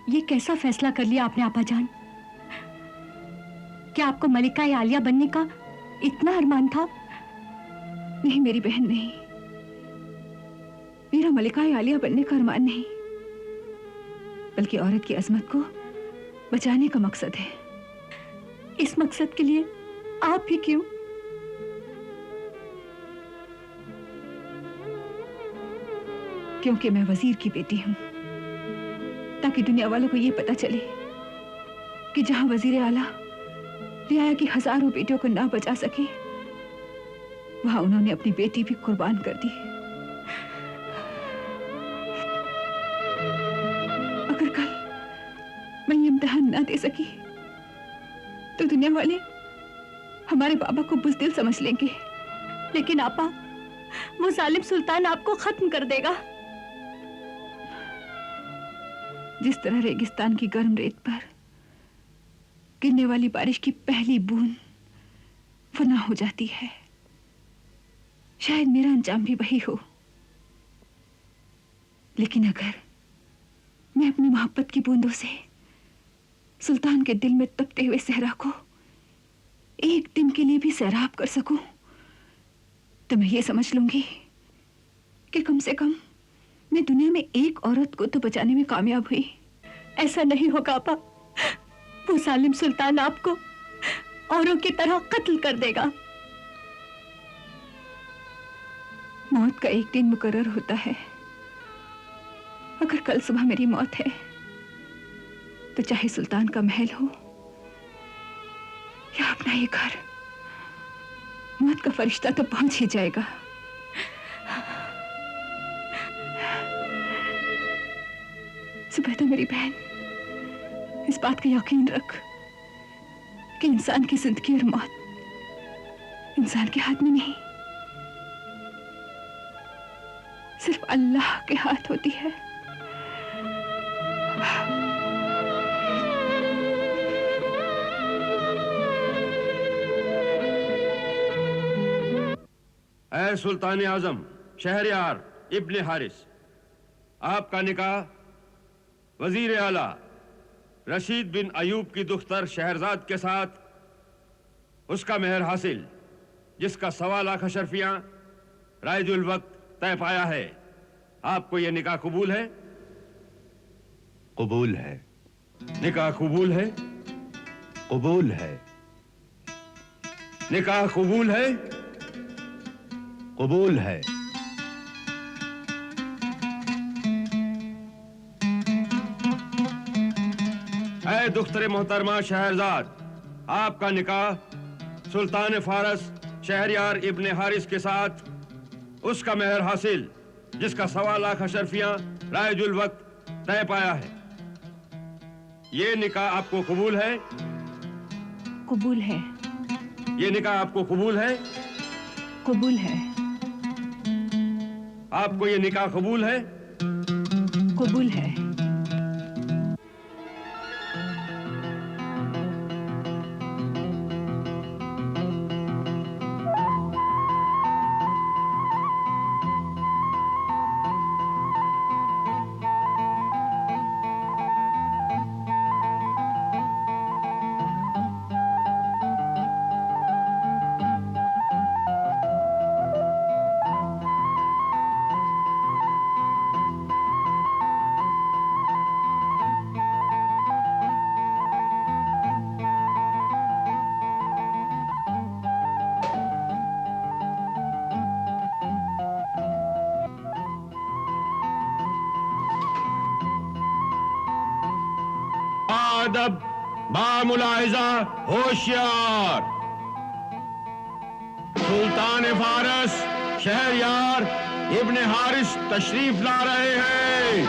ये कैसा फैसला कर लिया आपने आपा जान? क्या आपको मलिका आलिया बनने का इतना अरमान था? नहीं मेरी बहन, नहीं। मेरा मलिका आलिया बनने का अरमान नहीं, बल्कि औरत की अजमत को बचाने का मकसद है। इस मकसद के लिए आप भी क्यों? क्योंकि मैं वजीर की बेटी हूं, ताकि दुनिया वालों को यह पता चले कि जहां वजीर आला रियाया की हजारों बेटियों को ना बचा सके, वहां उन्होंने अपनी बेटी भी कुर्बान कर दी। अगर कल मैं ये इम्तिहान ना दे सकी तो दुनिया वाले हमारे बाबा को बुज़दिल समझ लेंगे। लेकिन आपा, वो जालिम सुल्तान आपको खत्म कर देगा। जिस तरह रेगिस्तान की गर्म रेत पर गिरने वाली बारिश की पहली बूंद फना हो जाती है, शायद मेरा अंजाम भी वही हो। लेकिन अगर मैं अपनी मोहब्बत की बूंदों से सुल्तान के दिल में तपते हुए सहरा को एक दिन के लिए भी सैराब कर सकूं, तो मैं ये समझ लूंगी कि कम से कम मैं दुनिया में एक औरत को तो बचाने में कामयाब हुई। ऐसा नहीं होगा आपा, वो जालिम सुल्तान आपको औरों की तरह कत्ल कर देगा। मौत का एक दिन मुकर्रर होता है। अगर कल सुबह मेरी मौत है तो चाहे सुल्तान का महल हो या अपना ये घर, मौत का फरिश्ता तो पहुंच ही जाएगा। सुबैदा मेरी बहन, इस बात का यकीन रख कि इंसान की जिंदगी और मौत इंसान के हाथ में नहीं, सिर्फ अल्लाह के हाथ होती है। ऐ सुल्तान आजम शहरयार इब्ने हारिस, आपका निकाह वजीर आला रशीद बिन अयूब की दुख्तर शहरजाद के साथ उसका मेहर हासिल, जिसका 1.25 लाख अशरफियां राइजुल वक्त तय पाया है। आपको यह निकाह कबूल है? कबूल है। निकाह कबूल है? कबूल है। निकाह कबूल है? कबूल है। ऐ दुख्तर मोहतरमा शहरजाद, आपका निकाह सुल्तान फारस शहरयार इब्ने हारिस के साथ उसका मेहर हासिल, जिसका 1.25 लाख अशरफियां राइजुल वक्त तय पाया है। ये निकाह आपको कबूल है? कबूल है। ये निकाह आपको कबूल है? कबूल है। आपको ये निकाह कबूल है? कबूल है। अदब, बामुलाहिजा, होशियार। सुल्तान फारस शहरयार इब्ने हारिस तशरीफ ला रहे हैं।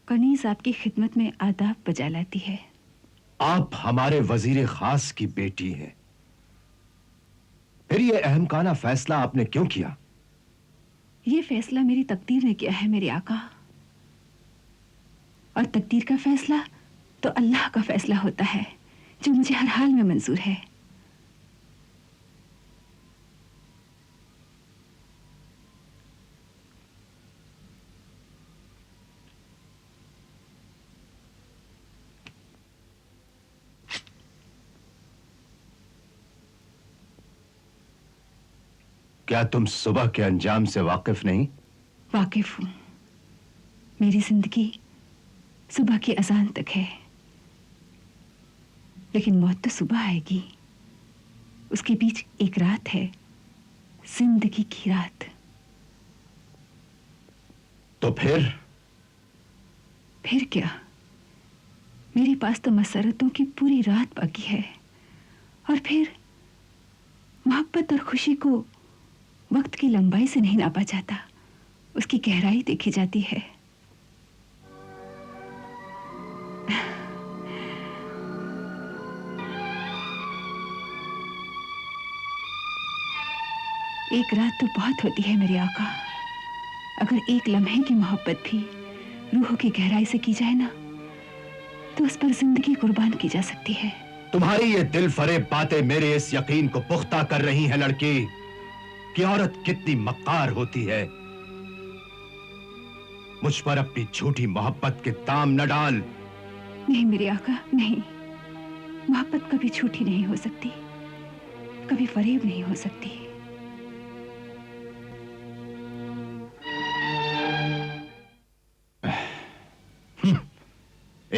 कनीज आपकी खिदमत में आदाब बजा लाती है। आप हमारे वजीर खास की बेटी हैं, फिर ये अहमकाना फैसला आपने क्यों किया? ये फैसला मेरी तकदीर ने किया है मेरे आका। और तकदीर का फैसला तो अल्लाह का फैसला होता है, जो मुझे हर हाल में मंजूर है। क्या तुम सुबह के अंजाम से वाकिफ नहीं? वाकिफ हूं। मेरी जिंदगी सुबह की अजान तक है, लेकिन मौत तो सुबह आएगी। उसके बीच एक रात है, जिंदगी की रात। तो फिर क्या? मेरे पास तो मसरतों की पूरी रात बाकी है। और फिर मोहब्बत और खुशी को वक्त की लंबाई से नहीं नापा जाता, उसकी गहराई देखी जाती है। एक रात तो बहुत होती है मेरे आका। अगर एक लम्हे की मोहब्बत भी रूह की गहराई से की जाए ना, तो उस पर जिंदगी कुर्बान की जा सकती है। तुम्हारी ये दिल फरेब बातें मेरे इस यकीन को पुख्ता कर रही हैं लड़की, कि औरत कितनी मक्कार होती है। मुझ पर अपनी झूठी मोहब्बत के दाम न डाल। नहीं मेरे आका, नहीं। मोहब्बत कभी झूठी नहीं हो सकती, कभी फरेब नहीं हो सकती।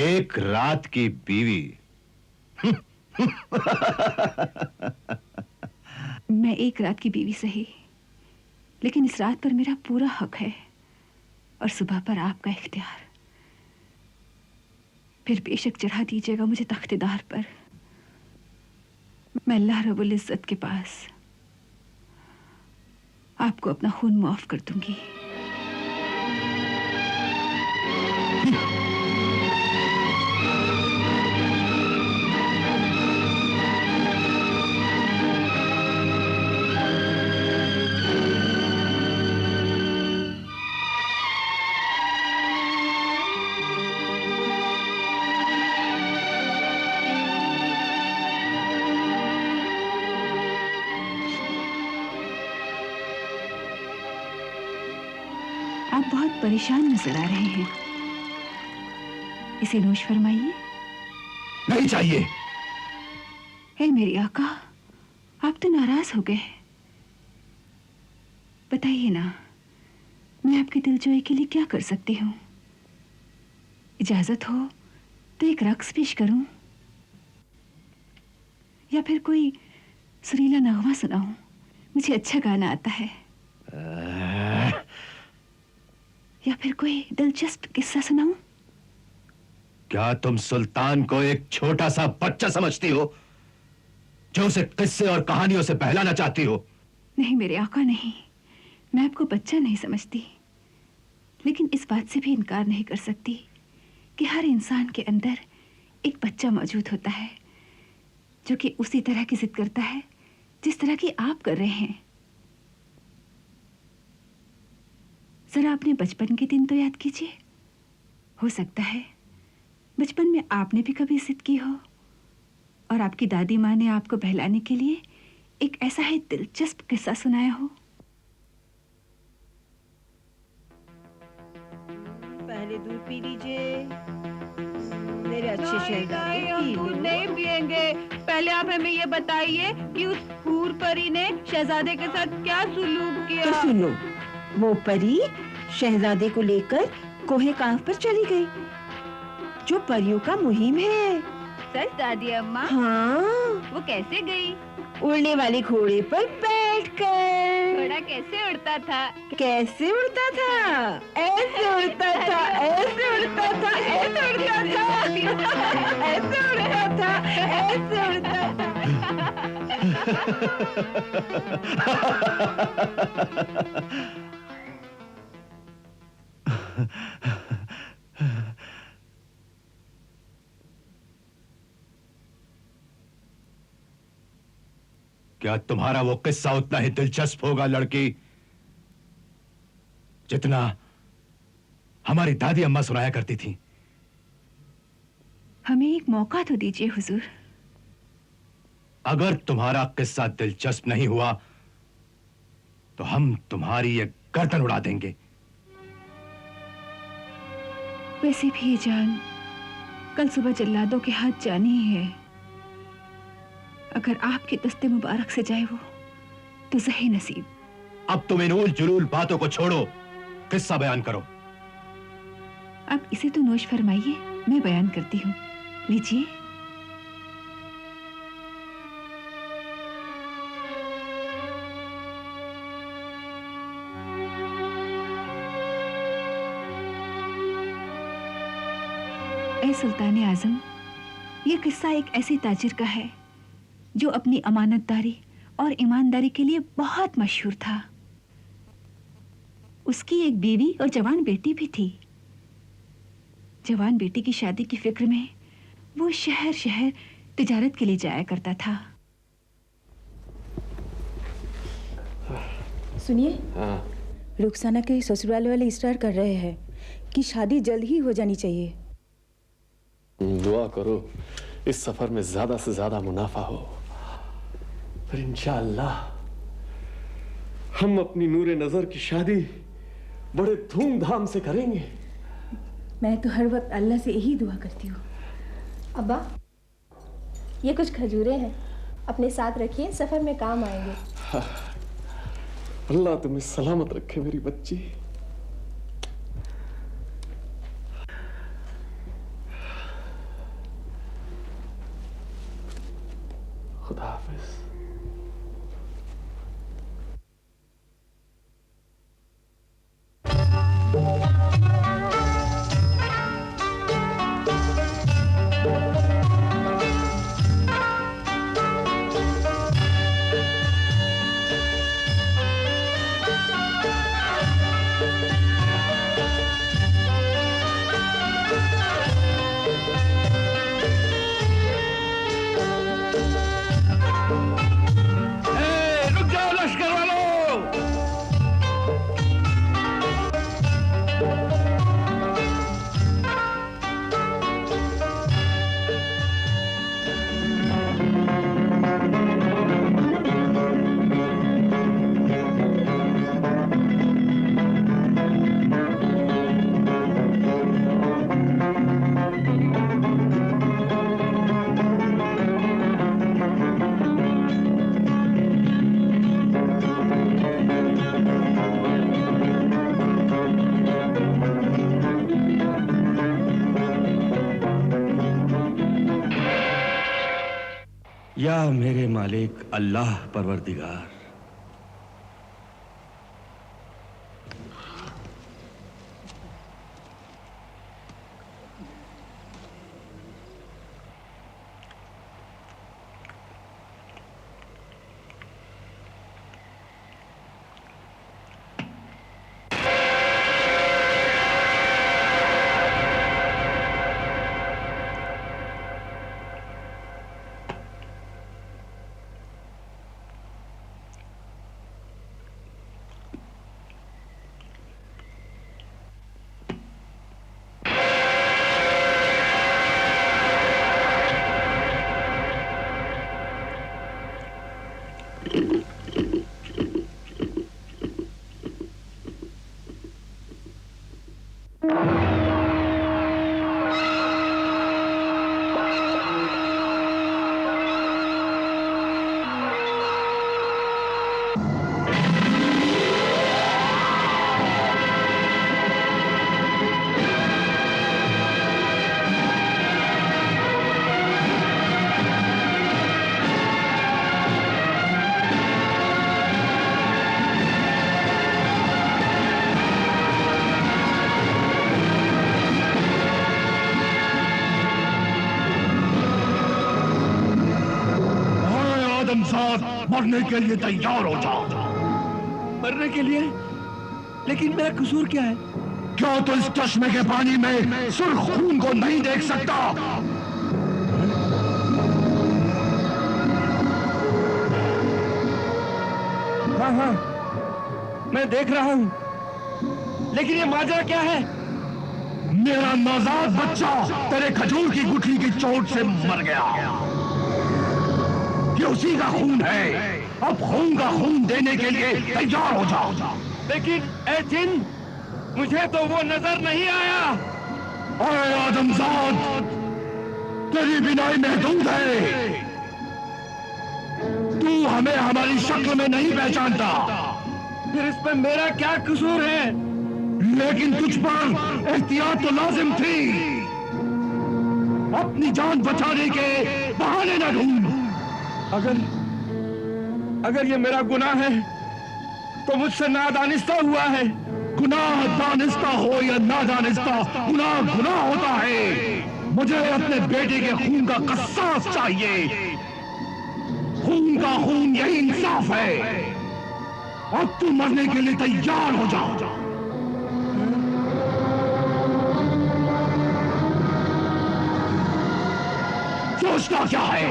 एक रात की बीवी। मैं एक रात की बीवी सही, लेकिन इस रात पर मेरा पूरा हक है और सुबह पर आपका इख्तियार। फिर बेशक चढ़ा दीजिएगा मुझे तख्तेदार पर। मैं अल्लाह रब्बुल इज्जत के पास आपको अपना खून माफ कर दूंगी। आप बहुत परेशान नजर आ रहे हैं, इसे नोश फरमाइए। नहीं चाहिए। हे मेरे आका, आप तो नाराज हो गए। बताइए ना, मैं आपकी दिलजोई के लिए क्या कर सकती हूँ? इजाजत हो तो एक रक्स पेश करूं, या फिर कोई सुरीला नगमा सुनाऊं? मुझे अच्छा गाना आता है। या फिर कोई दिलचस्प किस्सा सुनाऊं? क्या तुम सुल्तान को एक छोटा सा बच्चा समझती हो, जो उसे किस्से और कहानियों से बहलाना चाहती हो? नहीं मेरे आका, नहीं। मैं आपको बच्चा नहीं समझती, लेकिन इस बात से भी इनकार नहीं कर सकती कि हर इंसान के अंदर एक बच्चा मौजूद होता है, जो कि उसी तरह की जिद करता है जिस तरह की आप कर रहे हैं। जरा अपने बचपन के दिन तो याद कीजिए। हो सकता है बचपन में आपने भी कभी जिद की हो और आपकी दादी माँ ने आपको बहलाने के लिए एक ऐसा ही दिलचस्प किस्सा सुनाया हो। पहले दूध पी लीजिए मेरे अच्छे शहजादे, पी लो। नहीं पिएंगे। पहले आप हमें ये बताइए कि उस हूर परी ने शहजादे के साथ क्या सुलूक किया। तो सुनो, वो परी शहजादे को लेकर कोहे काफ पर चली गई, जो परियों का मुहिम है। सच दादी अम्मा? हाँ, वो कैसे गई? उड़ने वाले घोड़े पर बैठकर। घोड़ा कैसे उड़ता था? कैसे उड़ता था? ऐसे उड़ता था, ऐसे उड़ता था, ऐसे उड़ता था, ऐसे उड़ता था, ऐसे उड़ता था। क्या तुम्हारा वो किस्सा उतना ही दिलचस्प होगा लड़की, जितना हमारी दादी अम्मा सुनाया करती थी? हमें एक मौका तो दीजिए हुजूर। अगर तुम्हारा किस्सा दिलचस्प नहीं हुआ तो हम तुम्हारी ये गर्दन उड़ा देंगे। वैसे भी ये जान कल सुबह जल्लादों के हाथ जानी ही है। अगर आपके दस्ते मुबारक से जाए वो तो सही नसीब। अब तुम इन उल जुलूल बातों को छोड़ो, किस्सा बयान करो। अब इसे तो नोश फरमाइए, मैं बयान करती हूँ, लीजिए। ए सुल्तान आजम, ये किस्सा एक ऐसे ताजिर का है जो अपनी अमानतदारी और ईमानदारी के लिए बहुत मशहूर था। उसकी एक बीवी और जवान बेटी भी थी। जवान बेटी की शादी की फिक्र में वो शहर शहर तिजारत के लिए जाया करता था। सुनिए, रुखसाना के ससुराल वाले इसरार कर रहे हैं कि शादी जल्द ही हो जानी चाहिए। दुआ करो इस सफर में ज्यादा से ज्यादा मुनाफा हो, फिर इंशाअल्लाह हम अपनी नूरे नजर की शादी बड़े धूमधाम से करेंगे। मैं तो हर वक्त अल्लाह से यही दुआ करती हूँ। अब्बा, ये कुछ खजूरें हैं, अपने साथ रखिए, सफर में काम आएंगे। अल्लाह तुम्हें सलामत रखे मेरी बच्ची। खुदा हाफिज। रुक जाओ लश्कर वालों! या मेरे मालिक अल्लाह परवरदिगार, मरने के लिए तैयार हो जाओ। मरने के लिए? लेकिन मेरा कसूर क्या है? क्यों तो इस चश्मे के पानी में सुर्ख खून को नहीं देख सकता? हाँ, मैं देख रहा हूं, लेकिन ये माजरा क्या है? मेरा नौजाद बच्चा तेरे खजूर की गुठली की चोट से मर गया। ये उसी का खून है। अब खून का खून देने के लिए तैयार हो जाओ। लेकिन ए जिन, मुझे तो वो नजर नहीं आया। अरे आदमजाद, तेरी बिनाई महदूद है। तू हमें हमारी शक्ल में नहीं पहचानता। फिर इसमें मेरा क्या कसूर है? लेकिन तुझ पर एहतियात तो लाजिम थी। अपनी जान बचाने के बहाने न ढूंढ। अगर ये मेरा गुनाह है तो मुझसे नादानिस्ता हुआ है। गुनाह दानिस्ता हो या नादानिस्ता, गुनाह गुनाह होता है। मुझे अपने बेटे के खून का कसास चाहिए। खून का खून, यही इंसाफ है। अब तू मरने के लिए तैयार हो जाओ। सोचता क्या है?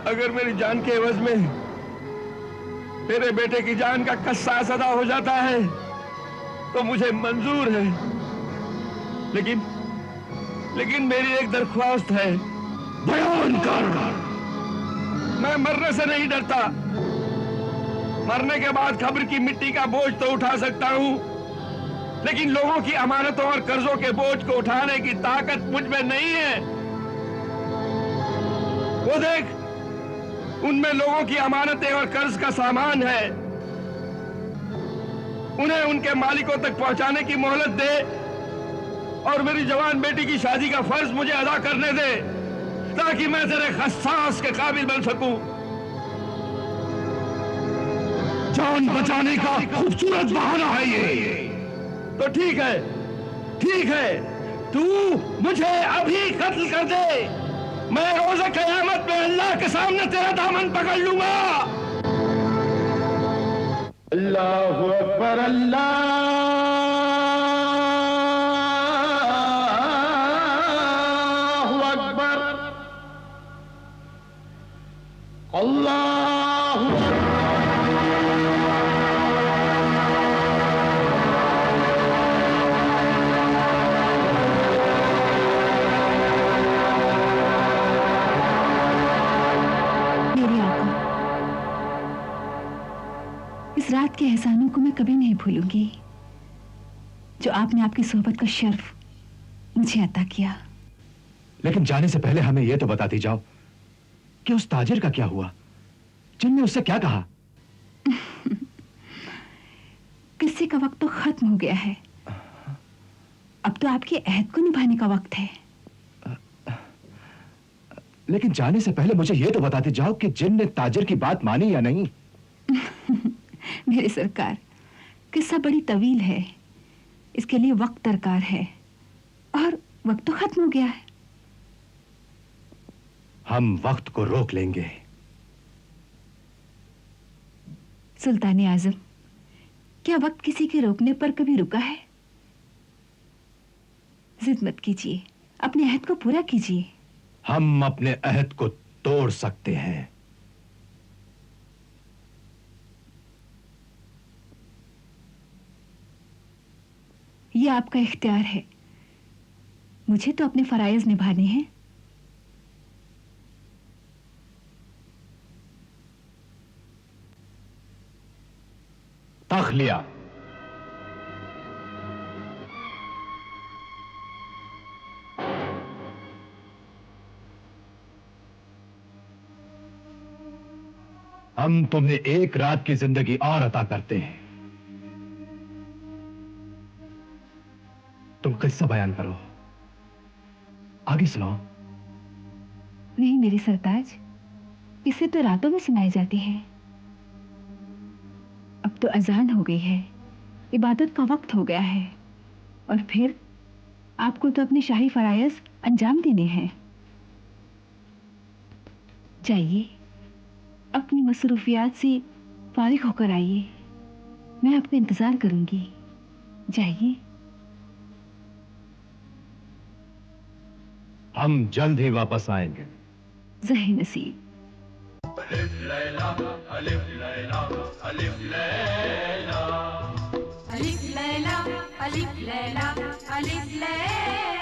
अगर मेरी जान के एवज में मेरे बेटे की जान का कसास अदा हो जाता है तो मुझे मंजूर है। लेकिन मेरी एक दरख्वास्त है। बयान कर। मैं मरने से नहीं डरता। मरने के बाद कब्र की मिट्टी का बोझ तो उठा सकता हूं, लेकिन लोगों की अमानतों और कर्जों के बोझ को उठाने की ताकत मुझ में नहीं है। वो देख, उनमें लोगों की अमानतें और कर्ज का सामान है। उन्हें उनके मालिकों तक पहुंचाने की मोहलत दे और मेरी जवान बेटी की शादी का फर्ज मुझे अदा करने दे, ताकि मैं तेरे खस्सास के काबिल बन सकूं। जान बचाने का खूबसूरत बहाना है ये। तो ठीक है, तू मुझे अभी कत्ल कर दे। मैं रोज़े क़यामत में अल्लाह के सामने तेरा दामन पकड़ लूंगा। अल्लाहु अकबर, अल्लाहु अकबर, अल्लाहु अकबर। इस रात के एहसानों को मैं कभी नहीं भूलूंगी जो आपने आपकी सोहबत का शर्फ मुझे अता किया। लेकिन जाने से पहले हमें यह तो बताती जाओ कि उस ताजिर का क्या हुआ? जिनने उससे क्या कहा? किस्से का वक्त तो खत्म हो गया है। अब तो आपके अहद को निभाने का वक्त है। लेकिन जाने से पहले मुझे यह तो बताती जाओ कि जिन ने ताजिर की बात मानी या नहीं। मेरे सरकार, किस्सा बड़ी तवील है। इसके लिए वक्त दरकार है और वक्त तो खत्म हो गया है। हम वक्त को रोक लेंगे। सुल्तान आजम, क्या वक्त किसी के रोकने पर कभी रुका है? जिद मत कीजिए, अपने अहद को पूरा कीजिए। हम अपने अहद को तोड़ सकते हैं। यह आपका इख्तियार है। मुझे तो अपने फराइज निभाने हैं। तख्लिया। हम तुम्हें एक रात की जिंदगी और अता करते हैं। तुम किस्सा बयान करो, आगे सुनाओ। नहीं मेरे सरताज, किस्से तो रातों में सुनाई जाती है। अब तो अजान हो गई है, इबादत का वक्त हो गया है और फिर आपको तो अपने शाही फराइज अंजाम देने हैं। जाइए, अपनी मसरूफियात से फारिग होकर आइए। मैं आपका इंतजार करूंगी। जाइए। हम जल्द ही वापस आएंगे। ज़ही नसीब। अलिफ लैला अलिफ लैला अलिफ लैला अलिफ लैला अलिफ लैला अलिफ लैला